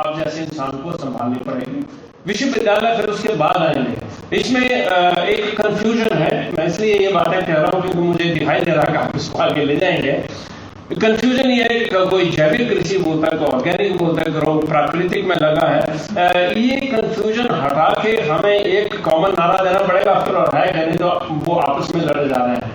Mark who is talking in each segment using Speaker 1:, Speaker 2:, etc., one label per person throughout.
Speaker 1: आप जैसे इंसान को संभालनी पड़ेगी। विश्वविद्यालय फिर उसके बाद आएंगे। इसमें एक कंफ्यूजन है, मैं इसलिए ये बातें कह रहा हूँ क्योंकि मुझे दिखाई दे रहा है कि आप इसको आगे ले जाएंगे। कंफ्यूजन ये है कि कोई जैविक कृषि बोलता है, कोई ऑर्गेनिक बोलता है, कोई प्राकृतिक में लगा है। ये कंफ्यूजन हटा के हमें एक कॉमन नारा देना पड़ेगा, फिर और है कहीं तो वो आपस में लड़ जा रहे हैं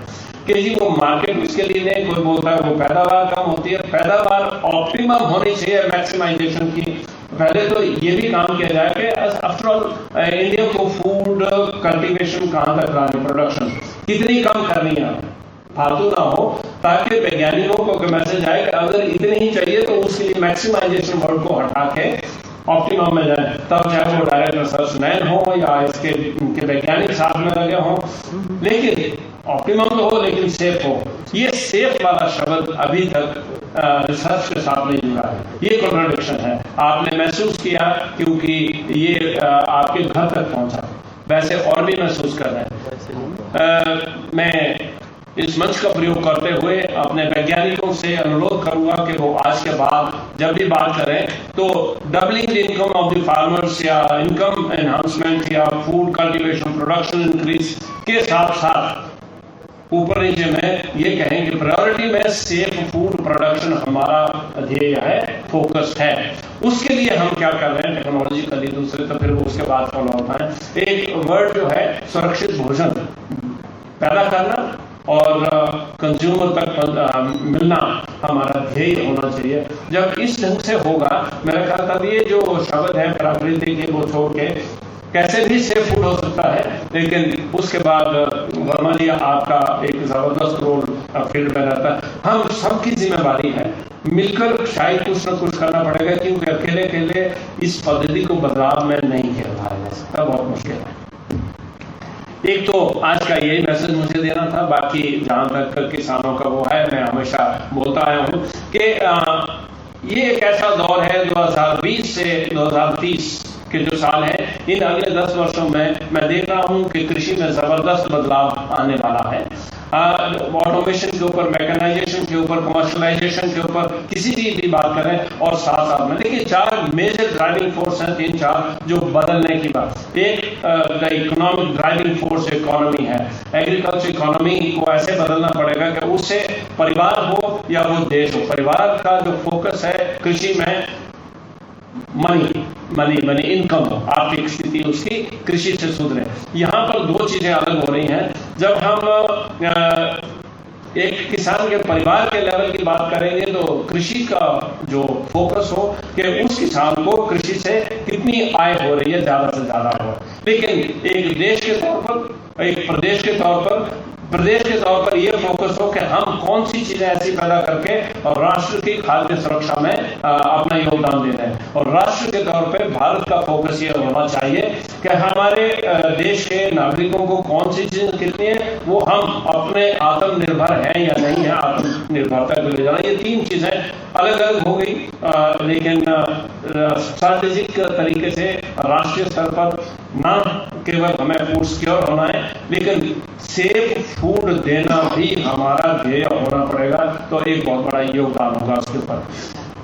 Speaker 1: कि जी वो मार्केट उसके लिए नहीं, कोई बोलता है वो पैदावार कम होती है। पैदावार ऑप्टिमम होनी चाहिए मैक्सिमाइजेशन की। पहले तो ये भी काम किया जाए कि आफ्टर ऑल इंडिया को फूड कल्टीवेशन कहाँ तक लानी, प्रोडक्शन कितनी कम करनी है, फालतू ना हो, ताकि वैज्ञानिकों को मैसेज आए कि अगर इतने ही चाहिए तो उसके लिए मैक्सिमाइजेशन वर्ड को हटा के ऑप्टिमम में जाए। तब चाहे वो डायरेक्ट रिसर्च मैन हो या इसके वैज्ञानिक साथ में लगे हों, लेकिन ऑप्टिमम तो हो लेकिन सेफ हो। ये सेफ वाला शब्द अभी तक रिसर्च के साथ नहीं जुड़ा है। ये कॉन्ट्रडिक्शन है, आपने महसूस किया क्योंकि ये आपके घर तक पहुंचा, वैसे और भी महसूस कर रहे हैं। मैं इस मंच का प्रयोग करते हुए अपने वैज्ञानिकों से अनुरोध करूंगा कि वो आज के बाद जब भी बात करें तो doubling the income of the farmers या इनकम एनहांसमेंट या फूड कल्टीवेशन प्रोडक्शन इंक्रीज के साथ साथ ऊपर नीचे में ये कहेंगे प्रायोरिटी में सेफ फूड प्रोडक्शन हमारा ध्येय है, फोकस है। उसके लिए हम क्या कर रहे हैं टेक्नोलॉजिकली, दूसरे तो फिर उसके बाद फॉलो होता है। एक वर्ड जो है सुरक्षित भोजन पैदा करना और कंज्यूमर तक मिलना हमारा ध्येय होना चाहिए। जब इस ढंग से होगा मेरा ख्याल तब ये जो शब्द है प्राकृतिक वो छोड़ के कैसे भी सेफ फूड हो सकता है। लेकिन उसके बाद वर्मा जी आपका एक जबरदस्त रोल फील्ड में रहता है। हम सबकी जिम्मेवारी है, मिलकर शायद कुछ न कुछ करना पड़ेगा क्योंकि अकेले अकेले इस पद्धति को बदलाव में नहीं किया जा सकता, बहुत मुश्किल है। एक तो आज का यही मैसेज मुझे देना था, बाकी जहां तक किसानों का वो है मैं हमेशा बोलता आया हूं कि ये एक ऐसा दौर है 2020 से 2030 के जो साल है, इन अगले 10 वर्षों में मैं देख रहा हूं कि कृषि में जबरदस्त बदलाव आने वाला है। ऑटोमेशन के ऊपर, मैकेनाइजेशन के ऊपर, कमर्शलाइजेशन के ऊपर किसी चीज की बात करें और साथ साथ में देखिए 4 मेजर ड्राइविंग फोर्स हैं, 3-4 जो बदलने की बात। एक इकोनॉमिक ड्राइविंग फोर्स इकोनॉमी है, एग्रीकल्चर इकोनॉमी को ऐसे बदलना पड़ेगा कि उससे परिवार हो या वो देश हो, परिवार का जो फोकस है कृषि में मनी इनकम हो, आर्थिक स्थिति उसकी कृषि से सुधरे। यहाँ पर 2 चीजें अलग हो रही हैं। जब हम एक किसान के परिवार के लेवल की बात करेंगे तो कृषि का जो फोकस हो कि उस किसान को कृषि से कितनी आय हो रही है, ज्यादा से ज्यादा हो। लेकिन एक देश के तौर पर, एक प्रदेश के तौर पर यह फोकस हो कि हम कौन सी चीजें ऐसी पैदा करके और राष्ट्र की खाद्य सुरक्षा में अपना योगदान दे रहे हैं। और राष्ट्र के तौर पे भारत का फोकस ये होना चाहिए कि हमारे देश के नागरिकों को कौन सी चीजें कितनी है वो हम अपने आत्मनिर्भर हैं या नहीं है, आत्मनिर्भरता को ले जाना। ये 3 चीजें अलग अलग हो गई, लेकिन स्ट्रैटेजिक तरीके से राष्ट्रीय स्तर पर ना केवल हमें फूड सिक्योर होना है लेकिन सेफ फूड देना भी हमारा ध्येय होना पड़ेगा। तो एक बहुत बड़ा योगदान होगा उसके ऊपर।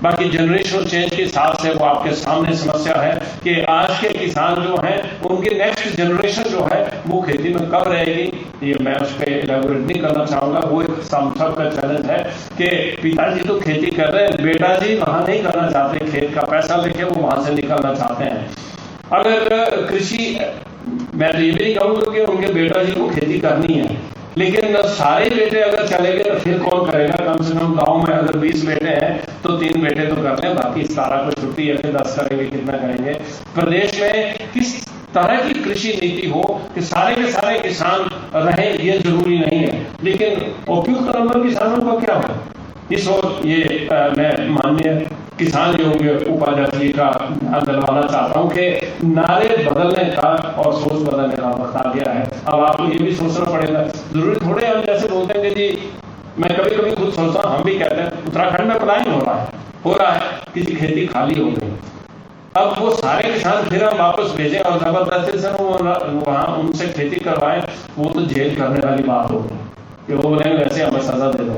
Speaker 1: बाकी जनरेशनल चेंज के हिसाब से वो आपके सामने समस्या है कि आज के किसान जो हैं उनकी नेक्स्ट जनरेशन जो है वो खेती में कब रहेगी, ये मैं उस पर एलैबोरेट नहीं करना चाहूंगा। वो एक सबका चैलेंज है कि पिताजी तो खेती कर रहे हैं, बेटा जी वहां नहीं करना चाहते, खेत का पैसा लेके वो वहां से निकलना चाहते हैं। अगर कृषि, मैं तो ये भी नहीं कहूंगा कि उनके बेटा जी को खेती करनी है, लेकिन सारे बेटे अगर चले गए तो फिर कौन करेगा। कम से कम गांव में अगर 20 बेटे हैं तो 3 बेटे तो कर लें, बाकी 17 को छुट्टी है, फिर 10 करेंगे, कितना करेंगे। प्रदेश में किस तरह की कृषि नीति हो कि सारे के सारे किसान रहे, ये जरूरी नहीं है, लेकिन उपयुक्त नंबर किसानों का क्या हो। इस वक्त ये मैं माननीय किसान योग उपाध्यक्ष जी का ध्यान दिलवाना चाहता हूं कि नारे बदलने का और सोच बदलने का वक्त आ गया है। अब आपको ये भी सोचना पड़ेगा, जरूरी थोड़े हम जैसे बोलते हैं कि जी, मैं कभी कभी खुद सोचता हूं, हम भी कहते हैं उत्तराखंड में पलायन हो रहा है, किसी खेती खाली हो गई। अब वो सारे किसान फिर हम वापस भेजें और जबरदस्ती से वहां उनसे खेती करवाएं, वो तो जेल करने वाली बात होगी कि वो बोलेंगे वैसे हमें सजा दे दो।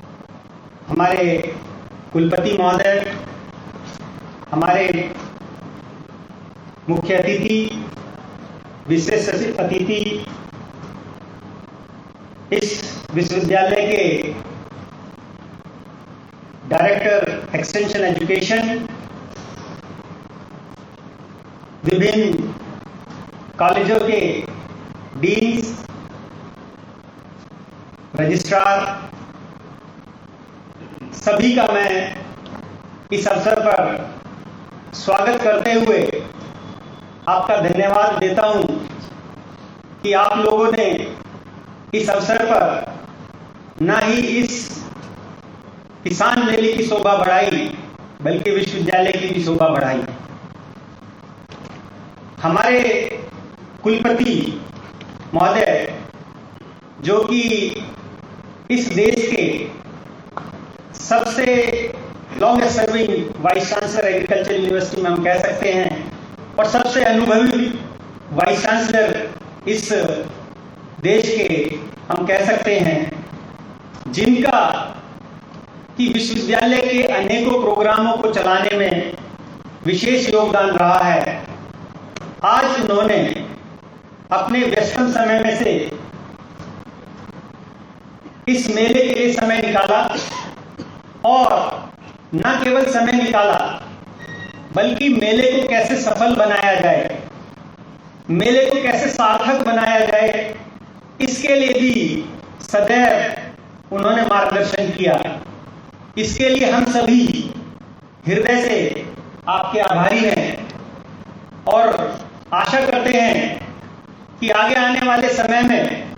Speaker 2: हमारे कुलपति महोदय, हमारे मुख्य अतिथि, विशेष अतिथि, इस विश्वविद्यालय के डायरेक्टर एक्सटेंशन एजुकेशन, विभिन्न कॉलेजों के डीन्स, रजिस्ट्रार, सभी का मैं इस अवसर पर स्वागत करते हुए आपका धन्यवाद देता हूं कि आप लोगों ने इस अवसर पर न ही इस किसान मेले की शोभा बढ़ाई बल्कि विश्वविद्यालय की भी शोभा बढ़ाई। हमारे कुलपति महोदय, जो कि इस देश के सबसे longest serving vice chancellor agriculture university में हम कह सकते हैं, और सबसे अनुभवी वाइस चांसलर इस देश के हम कह सकते हैं, जिनका कि विश्वविद्यालय के अनेकों प्रोग्रामों को चलाने में विशेष योगदान रहा है, आज उन्होंने अपने व्यस्तम समय में से इस मेले के लिए समय निकाला, और न केवल समय निकाला बल्कि मेले को कैसे सफल बनाया जाए, मेले को कैसे सार्थक बनाया जाए, इसके लिए भी सदैव उन्होंने मार्गदर्शन किया। इसके लिए हम सभी हृदय से आपके आभारी हैं और आशा करते हैं कि आगे आने वाले समय में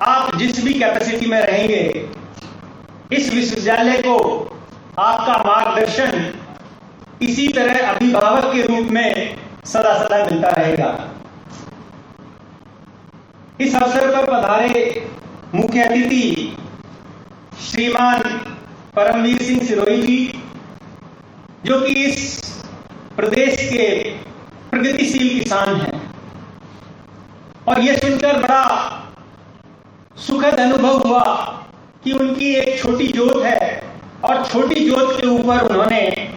Speaker 2: आप जिस भी कैपेसिटी में रहेंगे, इस विश्वविद्यालय को आपका मार्गदर्शन इसी तरह अभिभावक के रूप में सदा सदा मिलता रहेगा। इस अवसर पर पधारे मुख्य अतिथि श्रीमान परमवीर सिंह सिरोही जी, जो कि इस प्रदेश के प्रगतिशील किसान हैं, और यह सुनकर बड़ा सुखद अनुभव हुआ कि उनकी एक छोटी जोत है, और छोटी जोत के ऊपर उन्होंने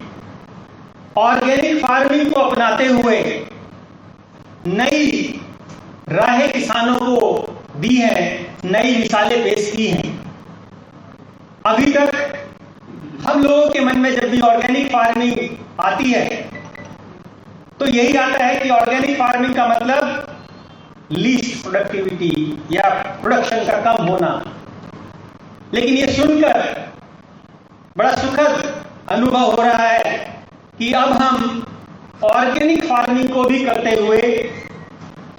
Speaker 2: ऑर्गेनिक फार्मिंग को अपनाते हुए नई राहें किसानों को दी हैं, नई मिसालें पेश की हैं। अभी तक हम लोगों के मन में जब भी ऑर्गेनिक फार्मिंग आती है तो यही आता है कि ऑर्गेनिक फार्मिंग का मतलब लीस्ट प्रोडक्टिविटी या प्रोडक्शन का कम होना, लेकिन ये सुनकर बड़ा सुखद अनुभव हो रहा है कि अब हम ऑर्गेनिक फार्मिंग को भी करते हुए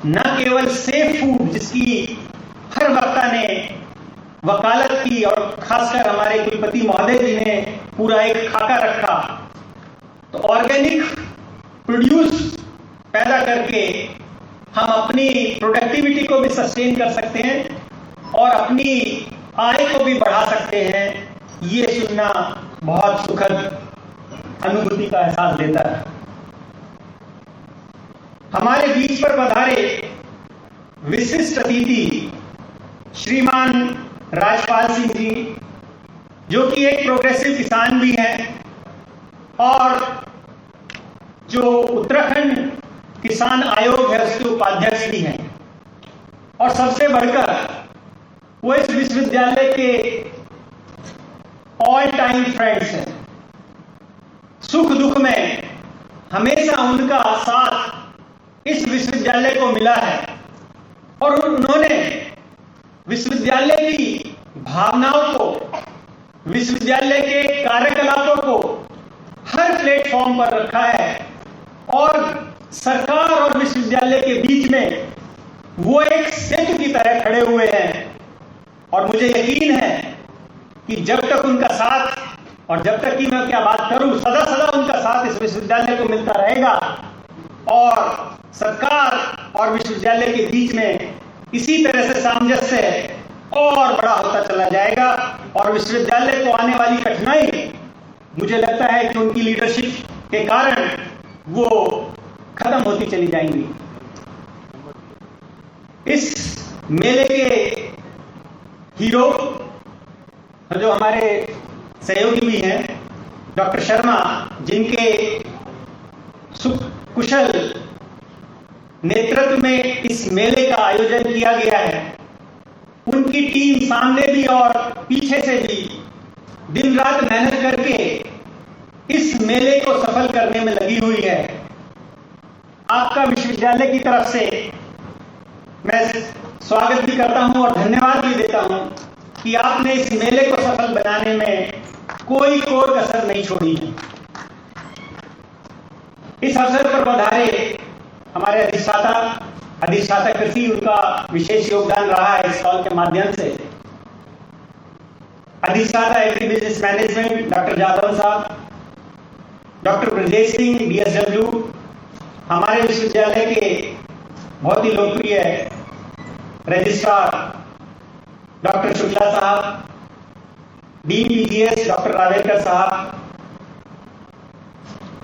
Speaker 2: न केवल सेफ फूड, जिसकी हर वक्ता ने वकालत की और खासकर हमारे कुलपति महोदय जी ने पूरा एक खाका रखा, तो ऑर्गेनिक प्रोड्यूस पैदा करके हम अपनी प्रोडक्टिविटी को भी सस्टेन कर सकते हैं और अपनी आय को भी बढ़ा सकते हैं। ये सुनना बहुत सुखद अनुभूति का एहसास देता है। हमारे बीच पर पधारे विशिष्ट अतिथि श्रीमान राजपाल सिंह जी, जो कि एक प्रोग्रेसिव किसान भी हैं और जो उत्तराखंड किसान आयोग है उसके उपाध्यक्ष भी हैं, और सबसे बढ़कर वो इस विश्वविद्यालय के ऑल टाइम फ्रेंड्स हैं। सुख दुख में हमेशा उनका साथ इस विश्वविद्यालय को मिला है, और उन्होंने विश्वविद्यालय की भावनाओं को, विश्वविद्यालय के कार्यकलापों को हर प्लेटफॉर्म पर रखा है, और सरकार और विश्वविद्यालय के बीच में वो एक सेतु की तरह खड़े हुए हैं। और मुझे यकीन है कि जब तक उनका साथ, और जब तक कि मैं क्या बात करूं, सदा सदा उनका साथ इस विश्वविद्यालय को मिलता रहेगा, और सरकार और विश्वविद्यालय के बीच में इसी तरह से सामंजस्य और बड़ा होता चला जाएगा, और विश्वविद्यालय को आने वाली कठिनाई मुझे लगता है कि उनकी लीडरशिप के कारण वो खत्म होती चली जाएंगी। इस मेले के हीरो जो हमारे सहयोगी भी हैं, डॉक्टर शर्मा, जिनके कुशल नेतृत्व में इस मेले का आयोजन किया गया है, उनकी टीम सामने भी और पीछे से भी दिन रात मेहनत करके इस मेले को सफल करने में लगी हुई है। आपका विश्वविद्यालय की तरफ से मैं स्वागत भी करता हूं और धन्यवाद भी देता हूं कि आपने इस मेले को सफल बनाने में कोई कसर नहीं छोड़ी है। इस अवसर पर पधारे हमारे अधिष्ठाता कृषि, उनका विशेष योगदान रहा है इस स्टॉल के माध्यम से। अधिष्ठाता agri business management doctor Jadhav साहब, डॉक्टर ब्रजेश सिंह BSW, हमारे विश्वविद्यालय के बहुत ही लोकप्रिय रजिस्ट्रार डॉक्टर शुक्ला साहब, डीन PGS डॉक्टर रावेकर साहब,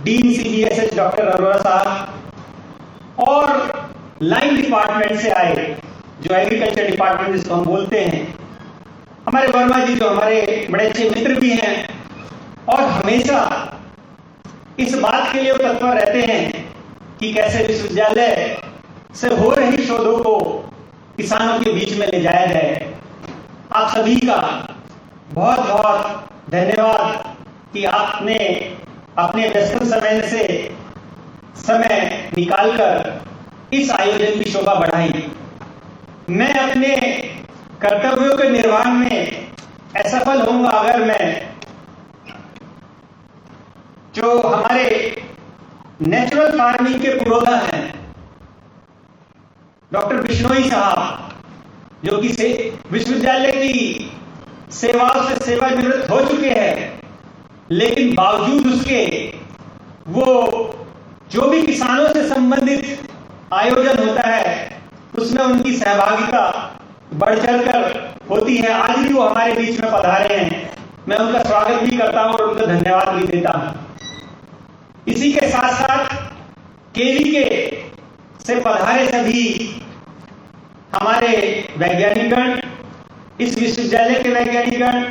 Speaker 2: डीन CBSH डॉक्टर अरोरा साहब, और लाइन डिपार्टमेंट से आए जो एग्रीकल्चर डिपार्टमेंट जिसको हम बोलते हैं, हमारे वर्मा जी जो हमारे बड़े अच्छे मित्र भी हैं और हमेशा इस बात के लिए तत्पर रहते हैं कि कैसे विश्वविद्यालय से हो रही शोधों को किसानों के बीच में ले जाया जाए। आप सभी का बहुत बहुत धन्यवाद कि आपने अपने व्यस्त समय से समय निकालकर इस आयोजन की शोभा बढ़ाई। मैं अपने कर्तव्यों के निर्वहन में असफल होऊंगा अगर मैं जो हमारे नेचुरल फार्मिंग के पुरोधा हैं डॉक्टर बिश्नोई साहब, जो कि विश्वविद्यालय की सेवाओं से सेवानिवृत्त हो चुके हैं, लेकिन बावजूद उसके वो जो भी किसानों से संबंधित आयोजन होता है उसमें उनकी सहभागिता बढ़ चढ़कर होती है। आज भी वो हमारे बीच में पधारे हैं, मैं उनका स्वागत भी करता हूं और उनको धन्यवाद भी देता हूं। इसी के साथ साथ केवी से पधारे सभी हमारे वैज्ञानिकगण, इस विश्वविद्यालय के वैज्ञानिकगण,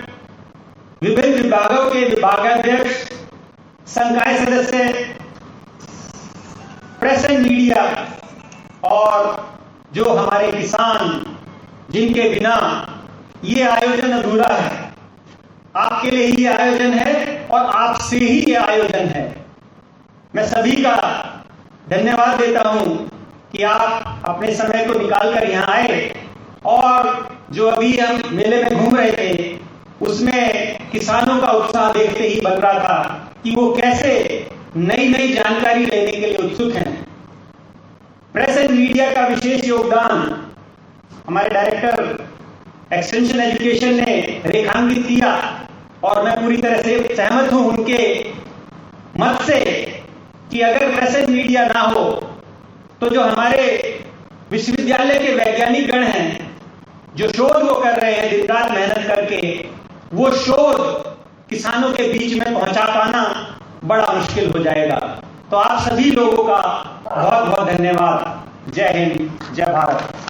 Speaker 2: विभिन्न विभागों के विभागाध्यक्ष, संकाय सदस्य, प्रेस एंड मीडिया और जो हमारे किसान, जिनके बिना ये आयोजन अधूरा है। आपके लिए ही आयोजन है और आपसे ही ये आयोजन है। मैं सभी का धन्यवाद देता हूं कि आप अपने समय को निकालकर यहां आए और जो अभी हम मेले में घूम रहे थे उसमें किसानों का उत्साह देखते ही बन रहा था कि वो कैसे नई नई जानकारी लेने के लिए उत्सुक हैं। प्रेस एंड मीडिया का विशेष योगदान हमारे डायरेक्टर एक्सटेंशन एजुकेशन ने रेखांकित किया और मैं पूरी तरह से सहमत हूं उनके मत से कि अगर प्रेस एंड मीडिया ना हो तो जो हमारे विश्वविद्यालय के वैज्ञानिक गण हैं, जो शोध वो कर रहे हैं दिन रात मेहनत करके, वो शोध किसानों के बीच में पहुंचा पाना बड़ा मुश्किल हो जाएगा। तो आप सभी लोगों का बहुत बहुत धन्यवाद। जय हिंद, जय भारत।